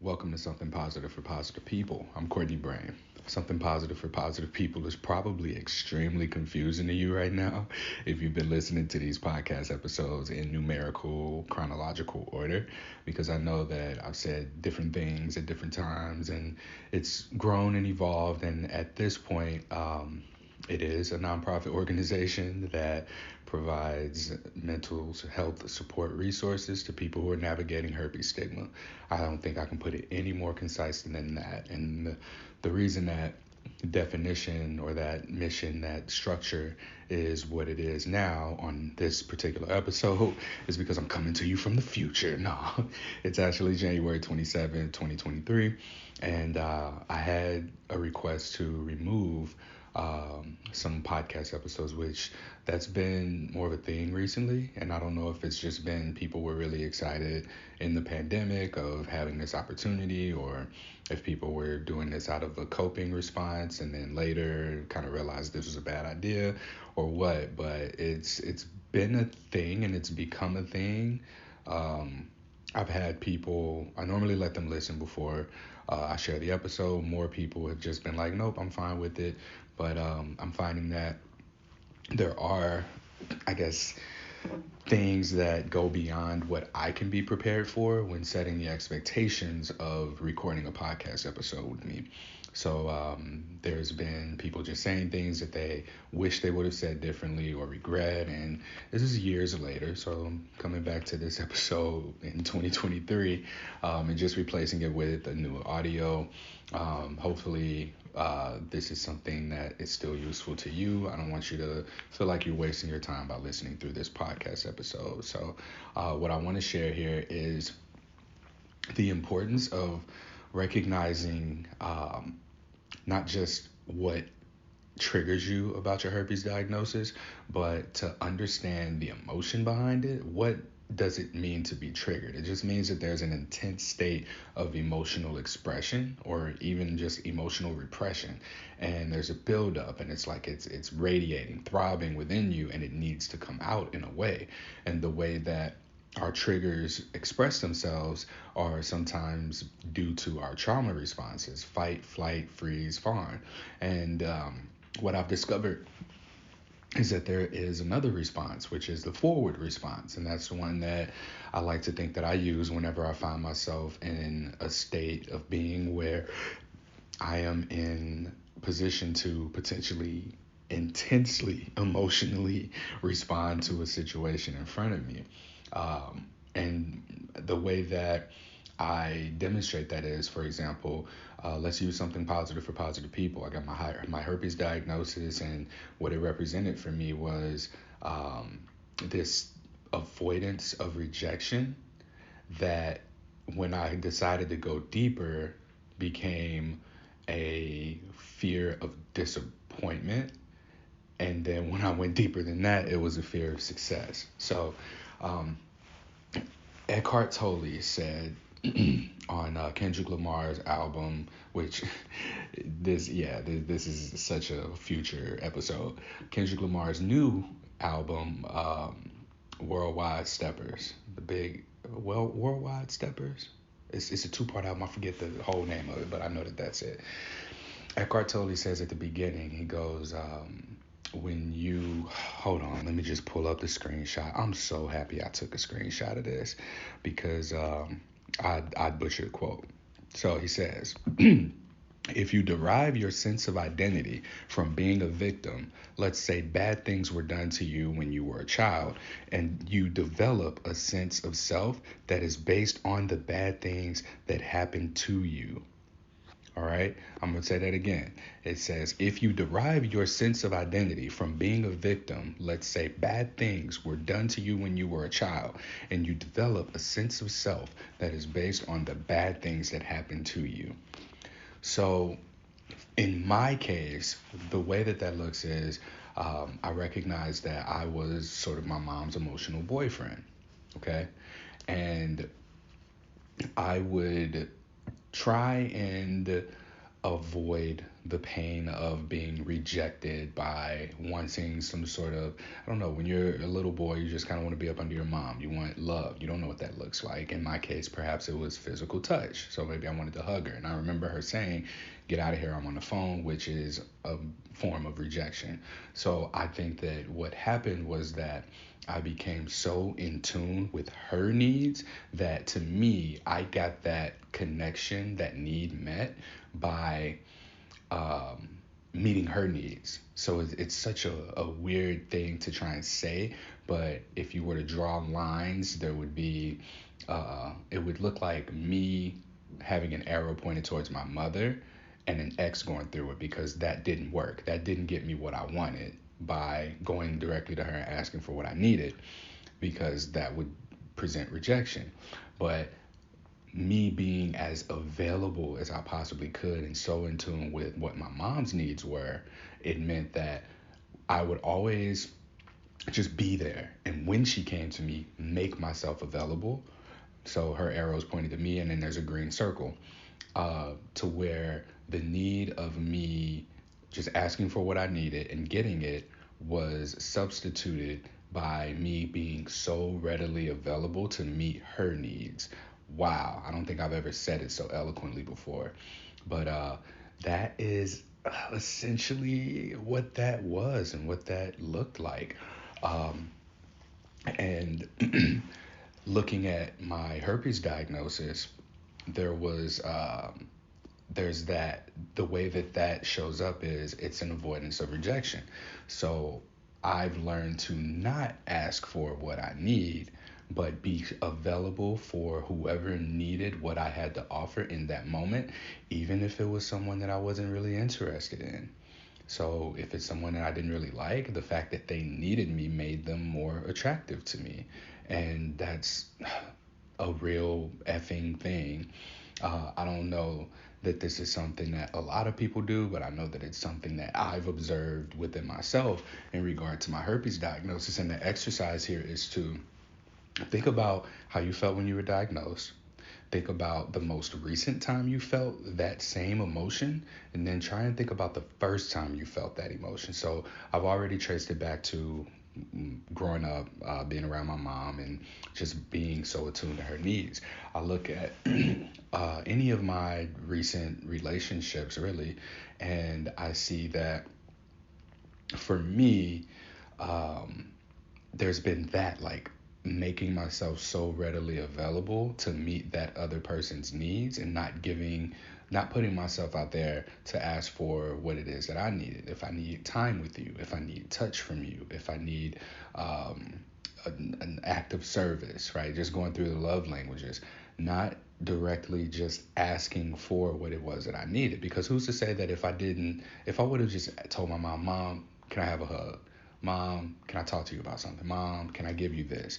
Welcome to Something Positive for Positive People. I'm Courtney Brain. Something Positive for Positive People is probably extremely confusing to you right now if you've been listening to these podcast episodes in numerical, chronological order, because I know that I've said different things at different times and it's grown and evolved. And at this point, it is a nonprofit organization that provides mental health support resources to people who are navigating herpes stigma. I don't think I can put it any more concise than that. And the reason that definition or that mission, that structure is what it is now on this particular episode is because I'm coming to you from the future. No, it's actually January 27th, 2023. And I had a request to remove some podcast episodes, which that's been more of a thing recently. And I don't know if it's just been people were really excited in the pandemic of having this opportunity, or if people were doing this out of a coping response and then later kind of realized this was a bad idea or what. But it's been a thing and it's become a thing. I've had people, I normally let them listen before I share the episode. More people have just been like, nope, I'm fine with it. But I'm finding that there are, I guess, things that go beyond what I can be prepared for when setting the expectations of recording a podcast episode with me. So there's been people just saying things that they wish they would have said differently or regret. And this is years later. So I'm coming back to this episode in 2023 and just replacing it with a new audio. Hopefully this is something that is still useful to you. I don't want you to feel like you're wasting your time by listening through this podcast episode. So what I want to share here is the importance of recognizing not just what triggers you about your herpes diagnosis, but to understand the emotion behind it. What does it mean to be triggered? It just means that there's an intense state of emotional expression or even just emotional repression. And there's a buildup and it's like it's radiating, throbbing within you, and it needs to come out in a way. And the way that our triggers express themselves are sometimes due to our trauma responses: fight, flight, freeze, fawn. And what I've discovered is that there is another response, which is the forward response. And that's the one that I like to think that I use whenever I find myself in a state of being where I am in position to potentially intensely emotionally respond to a situation in front of me. And the way that I demonstrate that is, for example, let's use something positive for positive people. I got my herpes diagnosis, and what it represented for me was this avoidance of rejection that, when I decided to go deeper, became a fear of disappointment. And then when I went deeper than that, it was a fear of success. So um, Eckhart Tolle said on Kendrick Lamar's album, which this is such a future episode. Kendrick Lamar's new album, Worldwide Steppers, the big Worldwide Steppers. It's a two-part album. I forget the whole name of it, but I know that that's it. Eckhart Tolle says at the beginning, he goes, when you hold on, let me just pull up the screenshot. I'm so happy I took a screenshot of this because I butchered the quote. So he says, if you derive your sense of identity from being a victim, let's say bad things were done to you when you were a child, and you develop a sense of self that is based on the bad things that happened to you. All right, I'm going to say that again. It says, if you derive your sense of identity from being a victim, let's say bad things were done to you when you were a child, and you develop a sense of self that is based on the bad things that happened to you. So in my case, the way that looks is I recognize that I was sort of my mom's emotional boyfriend. Okay. And I would try and avoid the pain of being rejected by wanting some sort of, I don't know, when you're a little boy, you just kind of want to be up under your mom. You want love. You don't know what that looks like. In my case, perhaps it was physical touch. So maybe I wanted to hug her. And I remember her saying, "Get out of here, I'm on the phone," which is a form of rejection. So I think that what happened was that I became so in tune with her needs that to me, I got that connection, that need met by um, meeting her needs. So it's such a weird thing to try and say, but if you were to draw lines, there would be, it would look like me having an arrow pointed towards my mother and an X going through it because that didn't work. That didn't get me what I wanted by going directly to her and asking for what I needed because that would present rejection. But me being as available as I possibly could and so in tune with what my mom's needs were, it meant that I would always just be there. And when she came to me, make myself available. So her arrows pointed to me, and then there's a green circle to where the need of me just asking for what I needed and getting it was substituted by me being so readily available to meet her needs. Wow, I don't think I've ever said it so eloquently before, but that is essentially what that was and what that looked like. Um, and looking at my herpes diagnosis, there was there's that the way that that shows up is it's an avoidance of rejection. So I've learned to not ask for what I need, but be available for whoever needed what I had to offer in that moment, even if it was someone that I wasn't really interested in. So if it's someone that I didn't really like, the fact that they needed me made them more attractive to me. And that's a real effing thing. I don't know that this is something that a lot of people do, but I know that it's something that I've observed within myself in regard to my herpes diagnosis. And the exercise here is to think about how you felt when you were diagnosed. Think about the most recent time you felt that same emotion, and then try and think about the first time you felt that emotion. So I've already traced it back to growing up, being around my mom, and just being so attuned to her needs. I look at any of my recent relationships, really, and I see that for me, um, there's been that, like, making myself so readily available to meet that other person's needs and not putting myself out there to ask for what it is that I needed. If I need time with you, if I need touch from you, if I need um, an act of service, right? Just going through the love languages, not directly just asking for what it was that I needed. Because who's to say that if I would have just told my mom, "Mom, can I have a hug? Mom, can I talk to you about something? Mom, can I give you this?"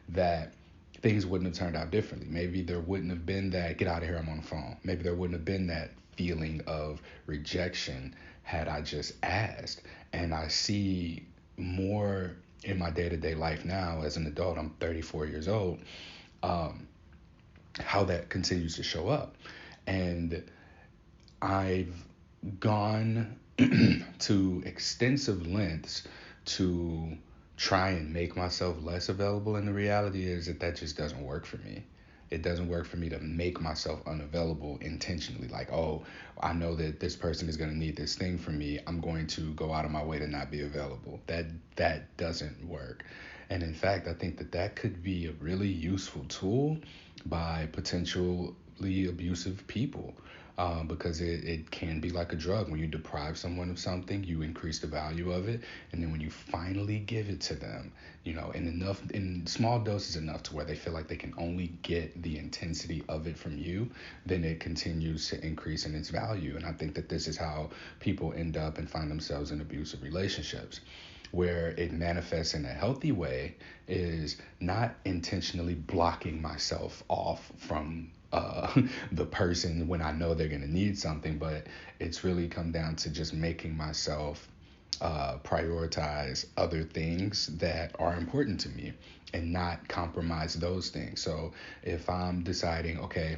That things wouldn't have turned out differently. Maybe there wouldn't have been that, "Get out of here, I'm on the phone." Maybe there wouldn't have been that feeling of rejection had I just asked. And I see more in my day-to-day life now as an adult. I'm 34 years old. Um, how that continues to show up. And I've gone to extensive lengths to try and make myself less available, and the reality is that just doesn't work for me. It doesn't work for me to make myself unavailable intentionally, like, oh, I know that this person is going to need this thing from me, I'm going to go out of my way to not be available. That doesn't work. And in fact, I think that could be a really useful tool by potentially abusive people, because it can be like a drug. When you deprive someone of something, you increase the value of it, and then when you finally give it to them, in small doses enough to where they feel like they can only get the intensity of it from you, then it continues to increase in its value. And I think that this is how people end up and find themselves in abusive relationships. Where it manifests in a healthy way is not intentionally blocking myself off from the person when I know they're going to need something, but it's really come down to just making myself prioritize other things that are important to me and not compromise those things. So if I'm deciding, okay,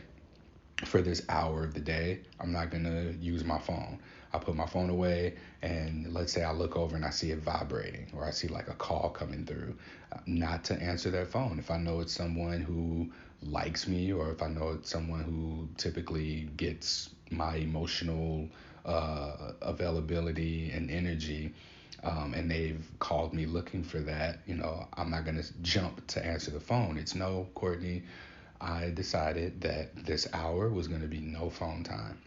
for this hour of the day, I'm not going to use my phone. I put my phone away, and let's say I look over and I see it vibrating, or I see like a call coming through, not to answer that phone. If I know it's someone who likes me, or if I know it's someone who typically gets my emotional availability and energy, and they've called me looking for that, I'm not going to jump to answer the phone. It's no, Courtney, I decided that this hour was going to be no phone time.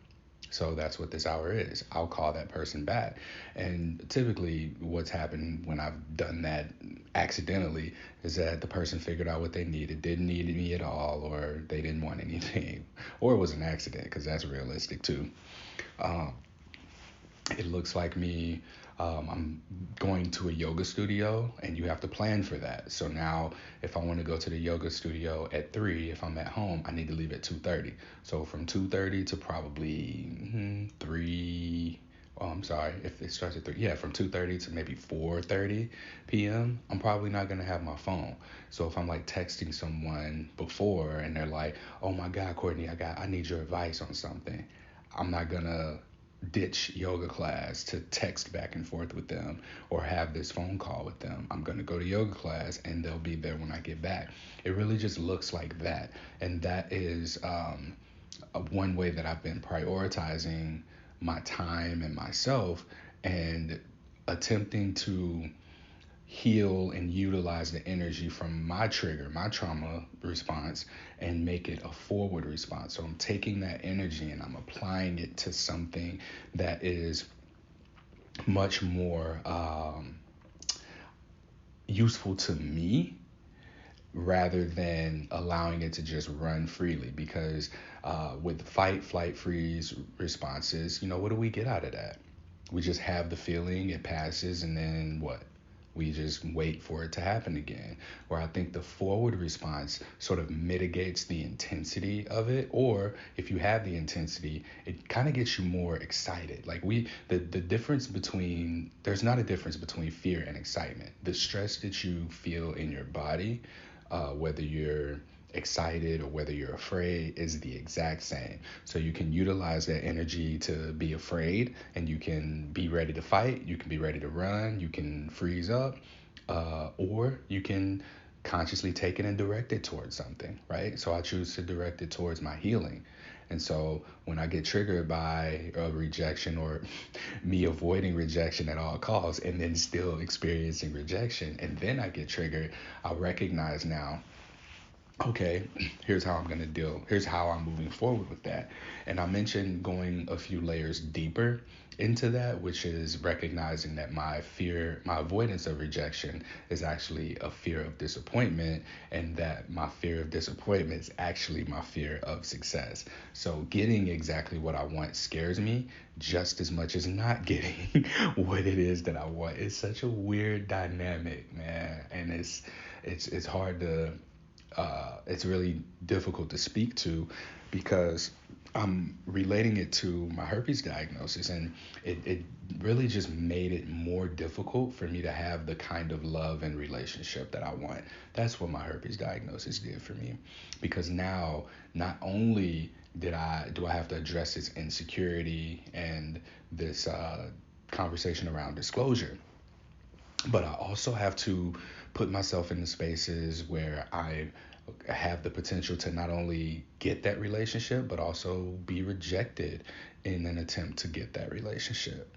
So that's what this hour is. I'll call that person back. And typically, what's happened when I've done that accidentally is that the person figured out what they needed, didn't need me at all, or they didn't want anything, or it was an accident, because that's realistic too. Um, it looks like me. I'm going to a yoga studio, and you have to plan for that. So now, if I want to go to the yoga studio at 3, if I'm at home, I need to leave at 2:30. So from 2:30 to probably 3. Oh, I'm sorry. If it starts at 3, yeah, from 2:30 to maybe 4:30 p.m., I'm probably not gonna have my phone. So if I'm like texting someone before, and they're like, "Oh my God, Courtney, I need your advice on something," I'm not gonna ditch yoga class to text back and forth with them or have this phone call with them. I'm going to go to yoga class, and they'll be there when I get back. It really just looks like that. And that is one way that I've been prioritizing my time and myself, and attempting to heal and utilize the energy from my trigger, my trauma response, and make it a forward response. So I'm taking that energy and I'm applying it to something that is much more useful to me, rather than allowing it to just run freely. Because with fight, flight, freeze responses, what do we get out of that? We just have the feeling, it passes, and then what? We just wait for it to happen again. Where I think the forward response sort of mitigates the intensity of it, or if you have the intensity, it kind of gets you more excited. Like the difference between, there's not a difference between fear and excitement. The stress that you feel in your body, whether you're excited or whether you're afraid, is the exact same. So you can utilize that energy to be afraid, and you can be ready to fight, you can be ready to run, you can freeze up, or you can consciously take it and direct it towards something, right? So I choose to direct it towards my healing. And so when I get triggered by a rejection, or me avoiding rejection at all costs and then still experiencing rejection, and then I get triggered, I recognize now, okay, here's how I'm going to deal. Here's how I'm moving forward with that. And I mentioned going a few layers deeper into that, which is recognizing that my fear, my avoidance of rejection is actually a fear of disappointment, and that my fear of disappointment is actually my fear of success. So getting exactly what I want scares me just as much as not getting what it is that I want. It's such a weird dynamic, man. And it's hard to it's really difficult to speak to, because I'm relating it to my herpes diagnosis, and it really just made it more difficult for me to have the kind of love and relationship that I want. That's what my herpes diagnosis did for me, because now not only do I have to address this insecurity and this conversation around disclosure, but I also have to put myself in the spaces where I have the potential to not only get that relationship, but also be rejected in an attempt to get that relationship.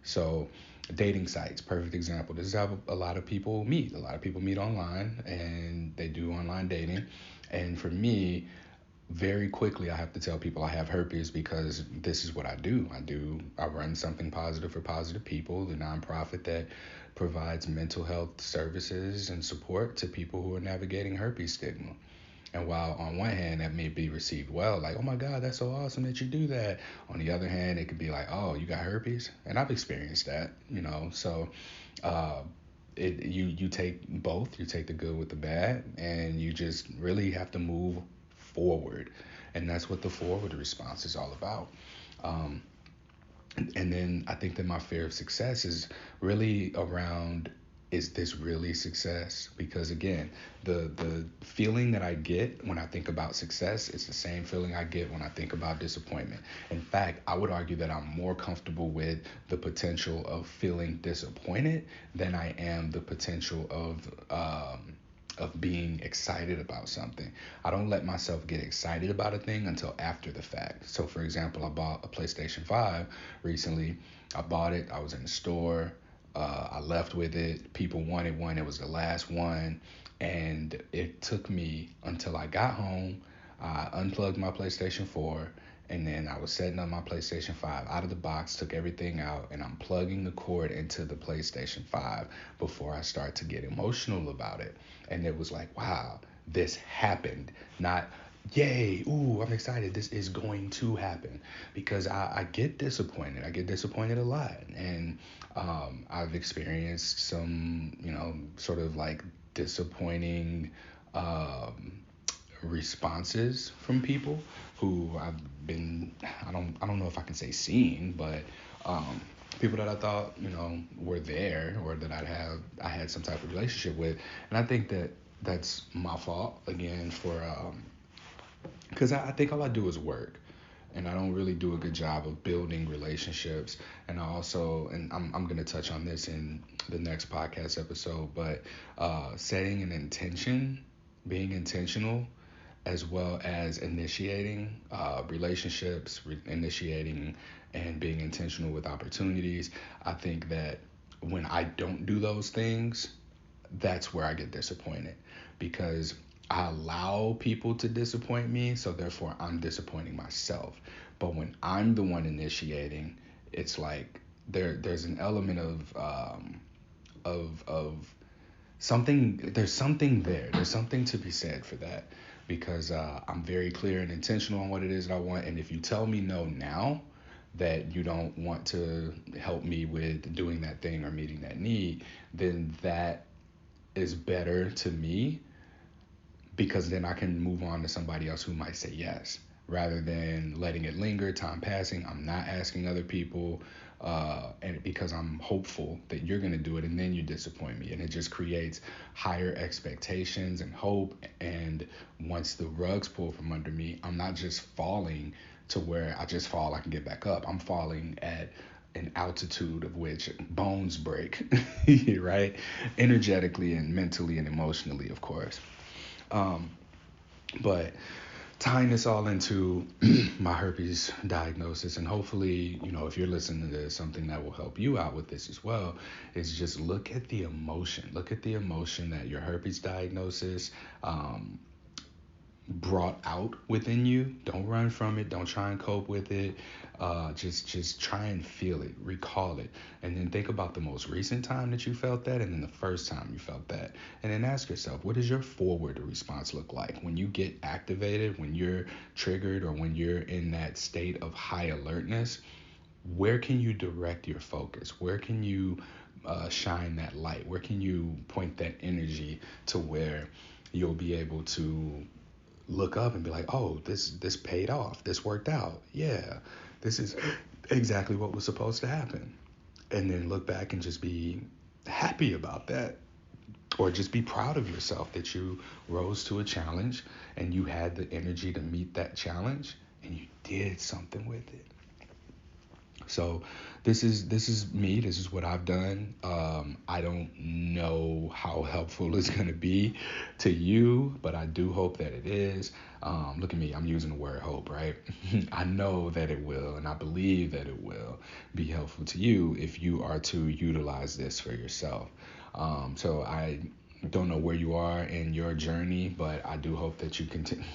So, dating sites, perfect example. This is how a lot of people meet. A lot of people meet online, and they do online dating. And for me, very quickly, I have to tell people I have herpes, because this is what I do. I run Something Positive for Positive People, the nonprofit that provides mental health services and support to people who are navigating herpes stigma. And while on one hand that may be received well, like, oh my God, that's so awesome that you do that. On the other hand, it could be like, oh, you got herpes? And I've experienced that. So uh, you take both, you take the good with the bad, and you just really have to move forward. And that's what the forward response is all about. Um, and then I think that my fear of success is really around is this really success? Because again, the feeling that I get when I think about success is the same feeling I get when I think about disappointment. In fact, I would argue that I'm more comfortable with the potential of feeling disappointed than I am the potential of being excited about something. I don't let myself get excited about a thing until after the fact. So for example, I bought a PlayStation 5 recently. I bought it, I was in the store, I left with it. People wanted one. It was the last one. And it took me until I got home. I unplugged my PlayStation 4. And then I was setting up my PlayStation 5 out of the box, took everything out, and I'm plugging the cord into the PlayStation 5 before I start to get emotional about it. And it was like, wow, this happened. Not, yay, ooh, I'm excited. This is going to happen. Because I get disappointed. I get disappointed a lot. And I've experienced some, sort of like disappointing responses from people who I've been, I don't know if I can say seeing, but people that I thought, were there or that I had some type of relationship with. And I think that that's my fault again for, because I think all I do is work, and I don't really do a good job of building relationships. And I also, and I'm going to touch on this in the next podcast episode, but setting an intention, being intentional, as well as initiating relationships, initiating and being intentional with opportunities. I think that when I don't do those things, that's where I get disappointed, because I allow people to disappoint me, so therefore I'm disappointing myself. But when I'm the one initiating, it's like there's an element of something. There's something there. There's something to be said for that, because I'm very clear and intentional on what it is that I want. And if you tell me no now, that you don't want to help me with doing that thing or meeting that need, then that is better to me, because then I can move on to somebody else who might say yes, rather than letting it linger, time passing. I'm not asking other people, and because I'm hopeful that you're going to do it, and then you disappoint me. And it just creates higher expectations and hope. And once the rug's pulled from under me, I'm not just falling to where I just fall, I can get back up. I'm falling at an altitude of which bones break, right? Energetically and mentally and emotionally, of course. But tying this all into my herpes diagnosis, and hopefully, if you're listening to this, something that will help you out with this as well, is just look at the emotion. Look at the emotion that your herpes diagnosis brought out within you. Don't run from it. Don't try and cope with it. Just try and feel it, recall it, and then think about the most recent time that you felt that, and then the first time you felt that, and then ask yourself, what does your forward response look like when you get activated, when you're triggered, or when you're in that state of high alertness? Where can you direct your focus? Where can you shine that light? Where can you point that energy to where you'll be able to look up and be like, oh, this paid off. This worked out. Yeah, this is exactly what was supposed to happen. And then look back and just be happy about that. Or just be proud of yourself that you rose to a challenge and you had the energy to meet that challenge and you did something with it. So this is me. This is what I've done. I don't know how helpful it's going to be to you, but I do hope that it is. Look at me. I'm using the word hope, right? I know that it will, and I believe that it will be helpful to you if you are to utilize this for yourself. So I don't know where you are in your journey, but I do hope that you continue.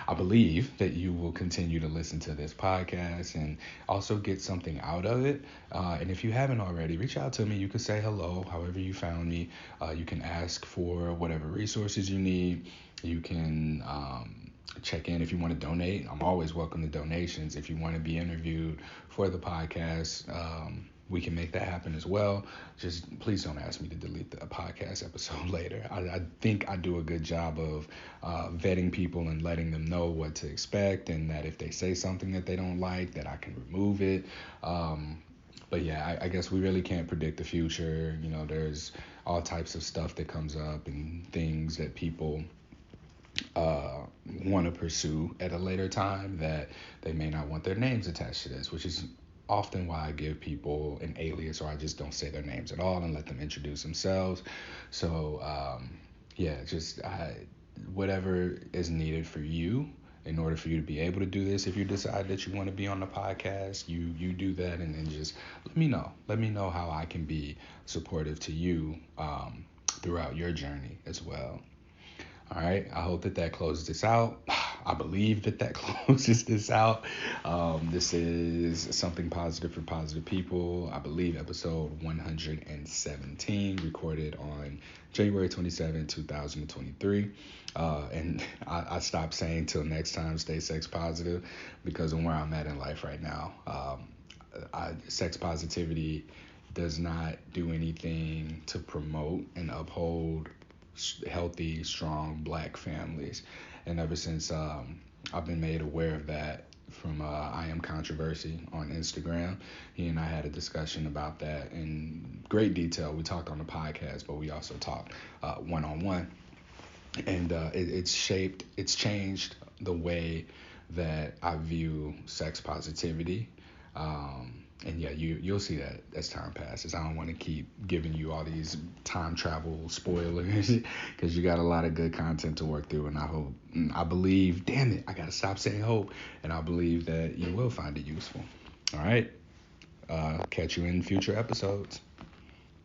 I believe that you will continue to listen to this podcast and also get something out of it. And if you haven't already, reach out to me. You can say hello, however you found me. You can ask for whatever resources you need. You can check in if you want to donate. I'm always welcome to donations. If you want to be interviewed for the podcast, we can make that happen as well. Just please don't ask me to delete the podcast episode later. I think I do a good job of vetting people and letting them know what to expect, and that if they say something that they don't like, that I can remove it. But yeah, I guess we really can't predict the future. You know, there's all types of stuff that comes up and things that people uh, want to pursue at a later time that they may not want their names attached to this, which is often why I give people an alias, or I just don't say their names at all and let them introduce themselves. So yeah, just whatever is needed for you in order for you to be able to do this. If you decide that you want to be on the podcast, you do that, and then just let me know. Let me know how I can be supportive to you throughout your journey as well. All right. I hope that closes this out. I believe that closes this out. This is Something Positive for Positive People. I believe episode 117, recorded on January 27, 2023. And I stopped saying till next time, stay sex positive, because of where I'm at in life right now. Sex positivity does not do anything to promote and uphold healthy, strong Black families. And ever since I've been made aware of that from I Am Controversy on Instagram, he and I had a discussion about that in great detail. We talked on the podcast, but we also talked one-on-one. And it's changed the way that I view sex positivity. And yeah, you'll see that as time passes. I don't want to keep giving you all these time travel spoilers because you got a lot of good content to work through, and I believe, damn it, I gotta stop saying hope, and I believe that you will find it useful. All right, catch you in future episodes.